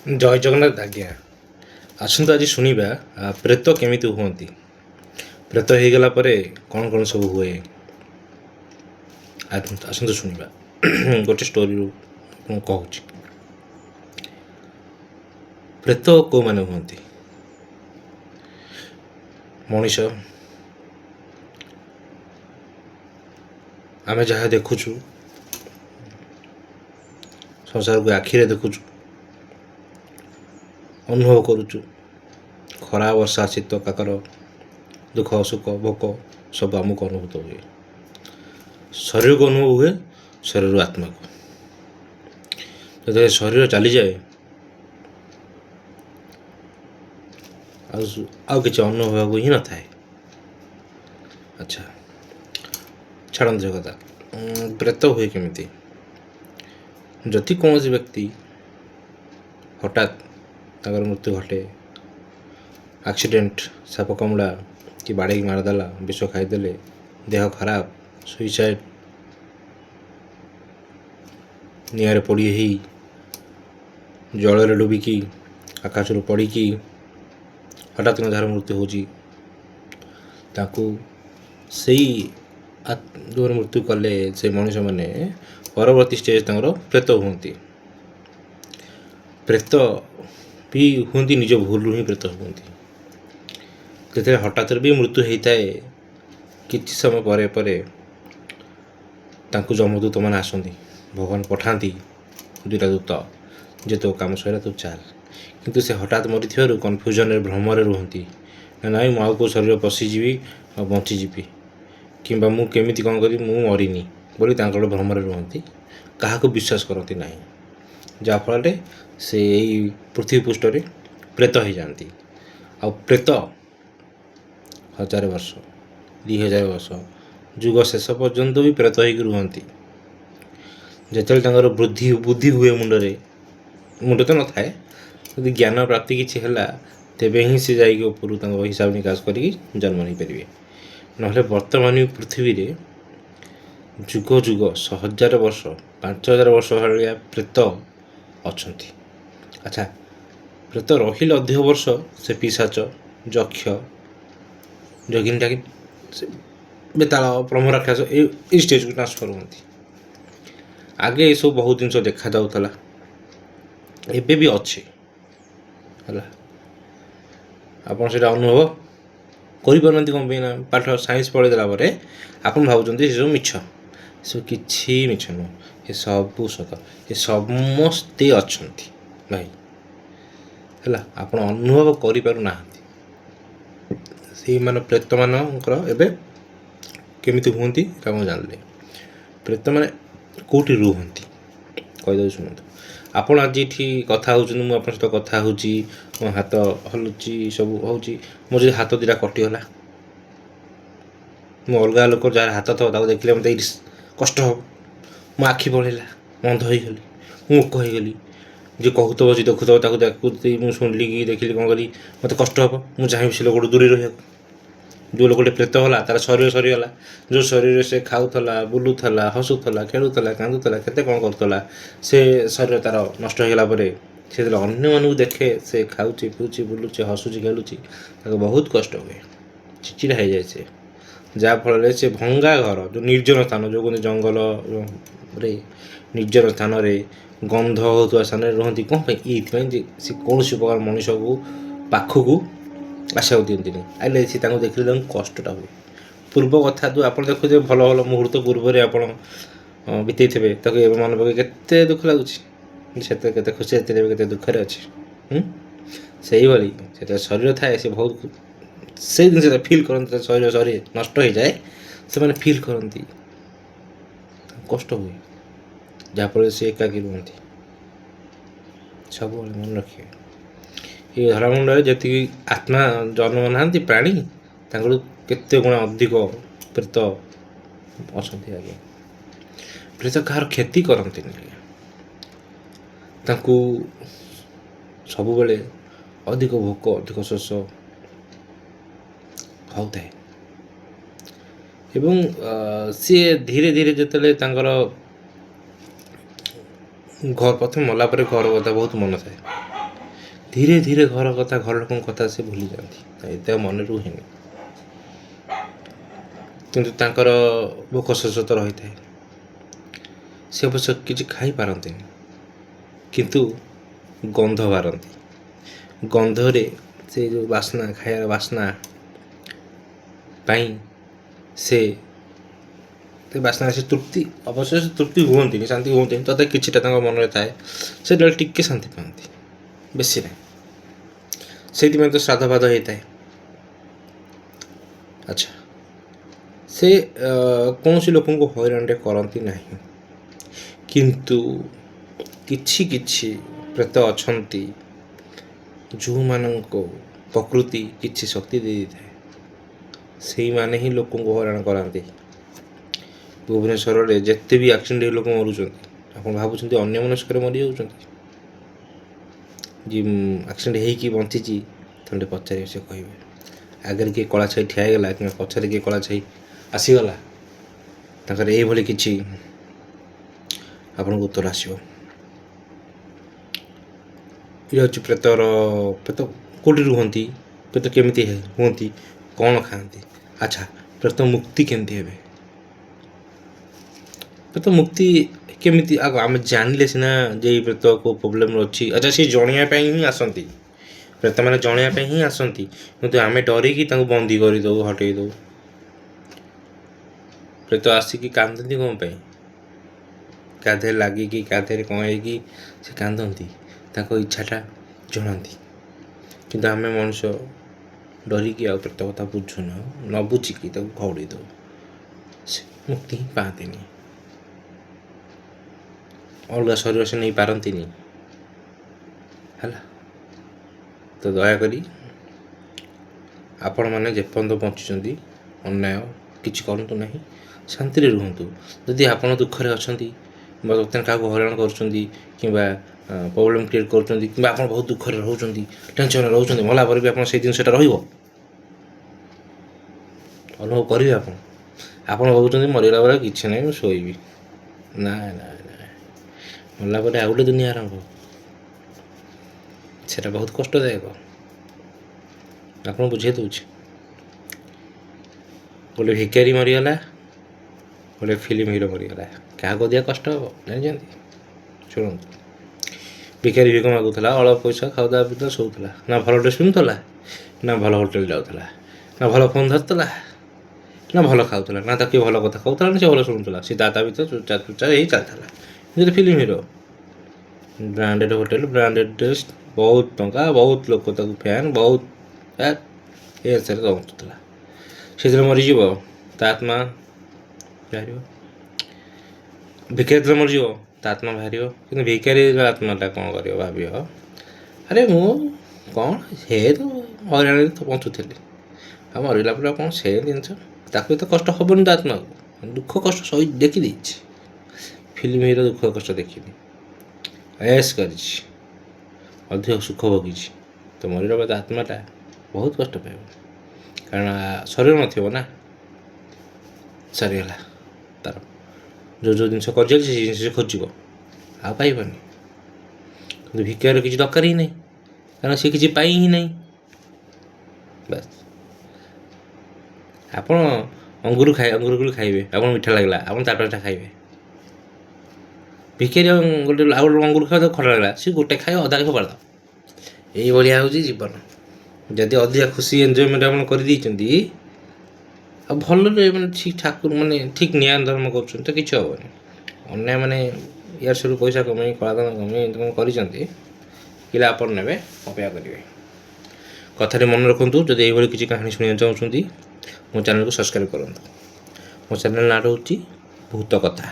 ଜୟ ଜଗନ୍ନାଥ ଆଜ୍ଞା। ଆସନ୍ତୁ ଆଜି ଶୁଣିବା ପ୍ରେତ କେମିତି ହୁଅନ୍ତି। ପ୍ରେତ ହେଇଗଲା ପରେ କ'ଣ କ'ଣ ସବୁ ହୁଏ ଆସନ୍ତୁ ଶୁଣିବା। ଗୋଟେ ଷ୍ଟୋରିରୁ ମୁଁ କହୁଛି। ପ୍ରେତ କେଉଁମାନେ ହୁଅନ୍ତି? ମଣିଷ ଆମେ ଯାହା ଦେଖୁଛୁ, ସଂସାରକୁ ଆଖିରେ ଦେଖୁଛୁ, ଅନୁଭବ କରୁଛୁ। ଖରା ବର୍ଷା ଶୀତ କାକର ଦୁଃଖ ସୁଖ ଭୋକ ସବୁ ଆମକୁ ଅନୁଭୂତ ହୁଏ। ଶରୀରକୁ ଅନୁଭବ ହୁଏ, ଶରୀରରୁ ଆତ୍ମାକୁ। ଯେତେବେଳେ ଶରୀର ଚାଲିଯାଏ ଆଉ କିଛି ଅନୁଭବ ହିଁ ନଥାଏ। ଆଚ୍ଛା, ଛାଡ଼ନ୍ତୁ ସେ କଥା। ପ୍ରେତ ହୁଏ କେମିତି? ଯଦି କୌଣସି ବ୍ୟକ୍ତି ହଠାତ୍ ତାଙ୍କର ମୃତ୍ୟୁ ଘଟେ, ଆକ୍ସିଡେଣ୍ଟ, ସାପ କାମୁଡ଼ା କି ବାଡ଼େଇକି ମାରିଦେଲା, ବିଷ ଖାଇଦେଲେ, ଦେହ ଖରାପ, ସୁଇସାଇଡ଼, ନିଆଁରେ ପୋଡ଼ି ହେଇ, ଜଳରେ ଡୁବିକି, ଆକାଶରୁ ପଡ଼ିକି ହଠାତ୍ ଯାହାର ମୃତ୍ୟୁ ହେଉଛି, ତାକୁ ସେଇ ଯେଉଁମାନେ ମୃତ୍ୟୁ କଲେ ସେ ମଣିଷମାନେ ପରବର୍ତ୍ତୀ ଷ୍ଟେଜ୍ ତାଙ୍କର ପ୍ରେତ ହୁଅନ୍ତି। ପ୍ରେତ ବି ହୁଅନ୍ତି ନିଜ ଭୁଲରୁ ହିଁ ପ୍ରେତ ହୁଅନ୍ତି। ଯେତେବେଳେ ହଠାତ୍ରେ ବି ମୃତ୍ୟୁ ହେଇଥାଏ, କିଛି ସମୟ ପରେ ପରେ ତାଙ୍କୁ ଯମଦୂତମାନେ ଆସନ୍ତି, ଭଗବାନ ପଠାନ୍ତି ଦୁଇଟା ଦୂତ, ଯେ ତୋ କାମ ସରିଲା ତୁ ଚାଲ। କିନ୍ତୁ ସେ ହଠାତ୍ ମରିଥିବାରୁ କନଫ୍ୟୁଜନରେ ଭ୍ରମରେ ରୁହନ୍ତି, ନାଇଁ ମୁଁ ଆଉ କେଉଁ ଶରୀର ପଶିଯିବି ଆଉ ବଞ୍ଚିଯିବି, କିମ୍ବା ମୁଁ କେମିତି କ'ଣ କରିବି, ମୁଁ ମରିନି ବୋଲି ତାଙ୍କର ଭ୍ରମରେ ରୁହନ୍ତି। କାହାକୁ ବିଶ୍ୱାସ କରନ୍ତି ନାହିଁ, ଯାହାଫଳରେ ସେ ଏଇ ପୃଥିବୀ ପୃଷ୍ଠରେ ପ୍ରେତ ହେଇଯାଆନ୍ତି। ଆଉ ପ୍ରେତ 1000 ବର୍ଷ, 2000 ବର୍ଷ, ଯୁଗ ଶେଷ ପର୍ଯ୍ୟନ୍ତ ବି ପ୍ରେତ ହେଇକି ରୁହନ୍ତି। ଯେତେବେଳେ ତାଙ୍କର ବୁଦ୍ଧି ହୁଏ, ମୁଣ୍ଡ ତ ନଥାଏ, ଯଦି ଜ୍ଞାନ ପ୍ରାପ୍ତି କିଛି ହେଲା, ତେବେ ହିଁ ସେ ଯାଇକି ଉପରୁ ତାଙ୍କ ହିସାବ ନିକାଶ କରିକି ଜନ୍ମ ନେଇପାରିବେ। ନହେଲେ ବର୍ତ୍ତମାନ ପୃଥିବୀରେ ଯୁଗ ଯୁଗ 1000 ବର୍ଷ, 5000 ବର୍ଷ ଭଳିଆ ପ୍ରେତ ଅଛନ୍ତି। ଆଚ୍ଛା, ପ୍ରେତ ରହିଲେ ଅଧିକ ବର୍ଷ ସେ ପିଶାଚ, ଯକ୍ଷ, ଯୋଗିନୀ ଟାକି, ବେତାଳ, ବ୍ରହ୍ମରାକ୍ଷସ ଏଇ ଷ୍ଟେଜ୍କୁ ଟ୍ରାନ୍ସଫର୍ ହୁଅନ୍ତି। ଆଗେ ଏସବୁ ବହୁତ ଜିନିଷ ଦେଖାଯାଉଥିଲା, ଏବେ ବି ଅଛି ହେଲା। ଆପଣ ସେଇଟା ଅନୁଭବ କରିପାରୁନାହାନ୍ତି କ'ଣ ପାଇଁ? ନା ପାଠ ସାଇନ୍ସ ପଢ଼ିଦେଲା ପରେ ଆପଣ ଭାବୁଛନ୍ତି ସେସବୁ ମିଛ। ଏସବୁ କିଛି ମିଛ ନୁହଁ, ଏସବୁ ସତ। ଏ ସମସ୍ତେ ଅଛନ୍ତି ଭାଇ ହେଲା, ଆପଣ ଅନୁଭବ କରିପାରୁନାହାନ୍ତି। ସେଇମାନେ ପ୍ରେତମାନଙ୍କର ଏବେ କେମିତି ହୁଅନ୍ତି ଏଇଟା ମୁଁ ଜାଣିଲି। ପ୍ରେତମାନେ କେଉଁଠି ରୁହନ୍ତି କହିଦେଉଛି ଶୁଣନ୍ତୁ। ଆପଣ ଆଜି ଏଠି କଥା ହେଉଛନ୍ତି, ମୁଁ ଆପଣଙ୍କ ସହିତ କଥା ହେଉଛି, ମୋ ହାତ ହଲୁଛି, ସବୁ ହେଉଛି। ମୋର ଯଦି ହାତ ଦୁଇଟା କଟିଗଲା, ମୁଁ ଅଲଗା ଲୋକ ଯାହାର ହାତ ଥିବ ତାକୁ ଦେଖିଲେ ମୋତେ ଏଇଠି କଷ୍ଟ ହେବ। ମୋ ଆଖି ପଳେଇଲା, ମୁଁ ଅନ୍ଧ ହେଇଗଲି, ମୁଁ ମୂକ ହେଇଗଲି, ଯିଏ କହୁଥିବ, ଯିଏ ଦେଖୁଥିବ, ତାକୁ ମୁଁ ଶୁଣିଲି କି ଦେଖିଲି, କ'ଣ କଲି, ମୋତେ କଷ୍ଟ ହେବ। ମୁଁ ଚାହିଁବି ସେ ଲୋକଠୁ ଦୂରେଇ ରହିବାକୁ। ଯେଉଁ ଲୋକଟେ ପ୍ରେତ ହେଲା, ତାର ଶରୀର ସରିଗଲା, ଯେଉଁ ଶରୀରରେ ସେ ଖାଉଥିଲା, ବୁଲୁଥିଲା, ହସୁଥିଲା, ଖେଳୁଥିଲା, କାନ୍ଦୁଥିଲା, କେତେ କ'ଣ କରୁଥିଲା, ସେ ଶରୀର ତାର ନଷ୍ଟ ହେଇଗଲା ପରେ ସେ ଯେତେବେଳେ ଅନ୍ୟମାନଙ୍କୁ ଦେଖେ, ସେ ଖାଉଛି, ପିଉଛି, ବୁଲୁଛି, ହସୁଛି, ଖେଳୁଛି, ତାକୁ ବହୁତ କଷ୍ଟ ହୁଏ, ଚିଚିଡ଼ା ହେଇଯାଏ ସେ। ଯାହାଫଳରେ ସେ ଭଙ୍ଗା ଘର, ଯେଉଁ ନିର୍ଜନ ସ୍ଥାନ, ଯେଉଁ କୁହନ୍ତି ଜଙ୍ଗଲରେ ନିର୍ଜନ ସ୍ଥାନରେ, ଗନ୍ଧ ହେଉଥିବା ସ୍ଥାନରେ ରୁହନ୍ତି। କ'ଣ ପାଇଁ? ଏଇଥିପାଇଁ ଯେ ସେ କୌଣସି ପ୍ରକାର ମଣିଷକୁ ପାଖକୁ ଆସିବାକୁ ଦିଅନ୍ତିନି। ଆଇଲେ ସେ ତାଙ୍କୁ ଦେଖିଲେ ତାଙ୍କୁ କଷ୍ଟଟା ହୁଏ। ପୂର୍ବ କଥା ଯେଉଁ ଆପଣ ଦେଖୁଥିବେ, ଭଲ ଭଲ ମୁହୂର୍ତ୍ତ ପୂର୍ବରେ ଆପଣ ବିତେଇଥିବେ, ତାକୁ ଏବେ ମନେ ପକାଇ କେତେ ଦୁଃଖ ଲାଗୁଛି। ସେତେ କେତେ ଖୁସି ହେଇଥିଲେ, କେତେ ଦୁଃଖରେ ଅଛି। ସେଇଭଳି ସେଟା ଶରୀର ଥାଏ, ସେ ବହୁତ ସେଇ ଜିନିଷଟା ଫିଲ୍ କରନ୍ତି। ଶରୀର ନଷ୍ଟ ହେଇଯାଏ, ସେମାନେ ଫିଲ୍ କରନ୍ତି, କଷ୍ଟ ହୁଏ, ଯାହାଫଳରେ ସେ ଏକାକୀ ରୁହନ୍ତି। ସବୁବେଳେ ମନେ ରଖିବେ, ଏ ଧରାମଣ୍ଡଳରେ ଯେତିକି ଆତ୍ମା ଜନ୍ମ ନାହାନ୍ତି ପ୍ରାଣୀ, ତାଙ୍କଠୁ କେତେ ଗୁଣ ଅଧିକ ପ୍ରେତ ଅଛନ୍ତି ଆଜ୍ଞା। ପ୍ରେତ କାହାର କ୍ଷତି କରନ୍ତିନି ଆଜ୍ଞା, ତାଙ୍କୁ ସବୁବେଳେ ଅଧିକ ଭୋକ, ଅଧିକ ଶୋଷ ହେଉଥାଏ। ଏବଂ ସିଏ ଧୀରେ ଧୀରେ ଯେତେବେଳେ ତାଙ୍କର ପ୍ରଥମେ ମଲା ପରେ ଘର କଥା ବହୁତ ମନେ ଥାଏ। ଧୀରେ ଧୀରେ ଘର କଥା ଘର ଲୋକଙ୍କ କଥା ସେ ଭୁଲି ଯାଆନ୍ତି, ଏତେ ଆଉ ମନେ ରୁହେନି। କିନ୍ତୁ ତାଙ୍କର ଭୋକ ଶୋଷ ତ ରହିଥାଏ। ସେ ଅବଶ୍ୟ କିଛି ଖାଇପାରନ୍ତିନି, କିନ୍ତୁ ଗନ୍ଧ ବାରନ୍ତି। ଗନ୍ଧରେ ସେ ଯେଉଁ ବାସ୍ନା, ଖାଇବାର ବାସ୍ନା ପାଇଁ ସେ ବାସ୍ନା ସେ ତୃପ୍ତି, ଅବଶ୍ୟ ସେ ତୃପ୍ତି ହୁଅନ୍ତିନି, ଶାନ୍ତି ହୁଅନ୍ତିନି, ତଥାପି କିଛିଟା ତାଙ୍କ ମନରେ ଥାଏ, ସେତେବେଳେ ଟିକେ ଶାନ୍ତି ପାଆନ୍ତି, ବେଶୀ ନାହିଁ। ସେଇଥିପାଇଁ ତ ଶ୍ରାଦ୍ଧବାଦ ହେଇଥାଏ। ଆଚ୍ଛା, ସେ କୌଣସି ଲୋକଙ୍କୁ ହଇରାଣରେ କରନ୍ତି ନାହିଁ, କିନ୍ତୁ କିଛି କିଛି ପ୍ରେତ ଅଛନ୍ତି ଯେଉଁମାନଙ୍କୁ ପ୍ରକୃତି କିଛି ଶକ୍ତି ଦେଇଥାଏ, ସେଇମାନେ ହିଁ ଲୋକଙ୍କୁ ହଇରାଣ କରାନ୍ତି। ଭୁବନେଶ୍ୱରରେ ଯେତେ ବି ଆକ୍ସିଡେଣ୍ଟ ହେଇ ଲୋକ ମରୁଛନ୍ତି, ଆପଣ ଭାବୁଛନ୍ତି ଅନ୍ୟମନସ୍କରେ ମରିଯାଉଛନ୍ତି? ଯିଏ ଆକ୍ସିଡେଣ୍ଟ ହେଇକି ବଞ୍ଚିଛି ତାଙ୍କୁ ଟିକେ ପଚାରିବେ, ସେ କହିବେ। ଆଗରେ କିଏ କଳା ଛାଇ ଠିଆ ହେଇଗଲା କିମ୍ବା ପଛରେ କିଏ କଳା ଛାଇ ଆସିଗଲା, ତାଙ୍କର ଏଇଭଳି କିଛି ଆପଣଙ୍କୁ ଉତ୍ତର ଆସିବ। ଇଏ ହେଉଛି ପ୍ରେତ କେଉଁଠି ରୁହନ୍ତି, ପ୍ରେତ କେମିତି ହୁଅନ୍ତି, କ'ଣ ଖାଆନ୍ତି। ଆଚ୍ଛା, ପ୍ରେତ ମୁକ୍ତି କେମିତି ହେବେ? ପ୍ରେତ ମୁକ୍ତି କେମିତି ଆଗ ଆମେ ଜାଣିଲେ ସିନା ଯେ ଏଇ ପ୍ରେତ କେଉଁ ପ୍ରୋବ୍ଲେମ୍ ଅଛି। ଆଚ୍ଛା, ସେ ଜଣେଇବା ପାଇଁ ହିଁ ଆସନ୍ତି, ପ୍ରେତମାନେ ଜଣେଇବା ପାଇଁ ହିଁ ଆସନ୍ତି, କିନ୍ତୁ ଆମେ ଡରିକି ତାଙ୍କୁ ବନ୍ଦୀ କରିଦେଉ, ହଟେଇ ଦେଉ। ପ୍ରେତ ଆସିକି କାନ୍ଦନ୍ତି କ'ଣ ପାଇଁ? କାଧରେ ଲାଗିକି, କାଧରେ କ'ଣ ହେଇକି ସେ କାନ୍ଦନ୍ତି, ତାଙ୍କ ଇଚ୍ଛାଟା ଜଣାନ୍ତି। କିନ୍ତୁ ଆମେ ମଣିଷ ଡରିକି ଆଉ ପ୍ରେତ କଥା ବୁଝୁନୁ, ନ ବୁଝିକି ତାକୁ ଘଉଡ଼େଇ ଦେଉ, ସେ ମୁକ୍ତି ହିଁ ପାଆନ୍ତିନି। ଅଲଗା ଶରୀର ସେ ନେଇପାରନ୍ତିନି, ହେଲା। ତ ଦୟାକରି ଆପଣମାନେ ଯେପର୍ଯ୍ୟନ୍ତ ବଞ୍ଚିଛନ୍ତି ଅନ୍ୟାୟ କିଛି କରନ୍ତୁ ନାହିଁ, ଶାନ୍ତିରେ ରୁହନ୍ତୁ। ଯଦି ଆପଣ ଦୁଃଖରେ ଅଛନ୍ତି କିମ୍ବା ବର୍ତ୍ତମାନ କାହାକୁ ହଇରାଣ କରୁଛନ୍ତି କିମ୍ବା ପ୍ରୋବ୍ଲେମ୍ କ୍ରିଏଟ୍ କରୁଛନ୍ତି କିମ୍ବା ଆପଣ ବହୁତ ଦୁଃଖରେ ରହୁଛନ୍ତି, ଟେନସନ୍ରେ ରହୁଛନ୍ତି, ମଲା ପରେ ବି ଆପଣ ସେଇ ଜିନିଷଟା ରହିବ, ଅନୁଭବ କରିବେ। ଆପଣ ଭାବୁଛନ୍ତି ମରିଗଲା ପରେ କିଛି ନାହିଁ, ମୁଁ ଶୋଇବି। ନାଇଁ ନାଇଁ ନାଇଁ, ମଲା ପରେ ଆଉ ଗୋଟେ ଦୁନିଆ ଆରମ୍ଭ, ସେଟା ବହୁତ କଷ୍ଟଦାୟକ। ଆପଣ ବୁଝେଇ ଦେଉଛି। ଗୋଟେ ଭିକାରୀ ମରିଗଲା, ଗୋଟେ ଫିଲ୍ମ ହିରୋ ମରିଗଲା, କାହାକୁ ଅଧିକା କଷ୍ଟ ହେବ ଜାଣିଛନ୍ତି? ଶୁଣନ୍ତୁ, ଭିକାରୀ ଭିକ ମାଗୁଥିଲା, ଅଳ୍ପ ପଇସା ଖାଉଥିଲା ପିଉଥିଲା ଶୋଉଥିଲା, ନା ଭଲ ଡ୍ରେସ୍ ପିନ୍ଧୁଥିଲା, ନା ଭଲ ହୋଟେଲ ଯାଉଥିଲା, ନା ଭଲ ଫୋନ୍ ଧରୁଥିଲା, ନା ଭଲ ଖାଉଥିଲା, ନା ତାକୁ ଭଲ କଥା କହୁଥିଲା, ନା ସେ ଭଲ ଶୁଣୁଥିଲା। ସେ ତା ଭିତରେ ଚୁପଚାପ ହେଇ ଚାଲିଥିଲା। ଯଦି film hero, branded hotel, branded dress, ବହୁତ ଟଙ୍କା, ବହୁତ ଲୋକ ତାକୁ ଫ୍ୟାନ୍, ବହୁତ ଏସରେ ରହୁଥିଲା। ସେଥିରେ ମରିଯିବ, ତା ଆତ୍ମା ବାହାରିବ। ଭିକାରୀ ଯେତେବେଳେ ମରିଯିବ, ତା ଆତ୍ମା ବାହାରିବ। କିନ୍ତୁ ଭିକାରୀ ଆତ୍ମାଟା କ'ଣ କରିବ? ଭାବିବ, ଆରେ ମୁଁ କ'ଣ ସେ ତ ହଇରାଣରେ ତ ବଞ୍ଚୁଥିଲି, ଆଉ ମରିଲା ପରେ କ'ଣ ସେ ଜିନିଷ, ତାକୁ ଏତେ କଷ୍ଟ ହେବନି, ତା ଆତ୍ମାକୁ ଦୁଃଖ କଷ୍ଟ ସହି ଦେଖିଦେଇଛି। ଫିଲ୍ମ ହିରୋ ଦୁଃଖ କଷ୍ଟ ଦେଖିନି, ଏସ୍ କରିଛି, ଅଧିକ ସୁଖ ଭୋଗିଛି। ତ ମରିଲା ପରେ ତା ଆତ୍ମାଟା ବହୁତ କଷ୍ଟ ପାଇବ, କାରଣ ଶରୀର ନଥିବ ନା, ସରିଗଲା ତାର। ଯେଉଁ ଜିନିଷ କରିଚାଲିଛି ସେ ଜିନିଷ ଖୋଜିବ, ଆଉ ପାଇବନି। କିନ୍ତୁ ଭିକାରୀର କିଛି ଦରକାର ହିଁ ନାହିଁ, କାରଣ ସେ କିଛି ପାଇ ହିଁ ନାହିଁ। ବାସ୍, ଆପଣ ଅଙ୍ଗୁର ଖାଇବେ, ଆପଣ ମିଠା ଲାଗିଲା, ଆପଣ ତାଟା ଖାଇବେ। ଭିକାରୀ ଗୋଟେ ଆଉ ଗୋଟେ ଅଙ୍ଗୁର ଖାଇବା ତାକୁ ଖଟା ଲାଗିଲା, ସେ ଗୋଟେ ଖାଇବା, ଅଧା ଫୋପାଡ଼ିଦବ। ଏଇଭଳିଆ ହେଉଛି ଜୀବନ। ଯଦି ଅଧିକା ଖୁସି ଏନ୍ଜୟମେଣ୍ଟ ଆପଣ କରିଦେଇଛନ୍ତି, ଆଉ ଭଲରେ ମାନେ ଠିକ୍ ଠାକୁର ମାନେ ଠିକ୍ ନ୍ୟାୟ ଧର୍ମ କରୁଛନ୍ତି, ତ କିଛି ହେବନି। ଅନ୍ୟ ମାନେ ୟାର ସବୁ ପଇସା କମେଇ, କଳାଧନ କମେଇ ଏମିତି କ'ଣ କରିଛନ୍ତି, କିଲା ଆପଣ ନେବେ, ଅପେକ୍ଷା କରିବେ। କଥାଟି ମନେ ରଖନ୍ତୁ। ଯଦି ଏଇଭଳି କିଛି କାହାଣୀ ଶୁଣିବାକୁ ଚାହୁଁଛନ୍ତି, ମୋ ଚ୍ୟାନେଲକୁ ସବସ୍କ୍ରାଇବ୍ କରନ୍ତୁ। ମୋ ଚ୍ୟାନେଲ ନାଁ ହେଉଛି ଭୂତ କଥା।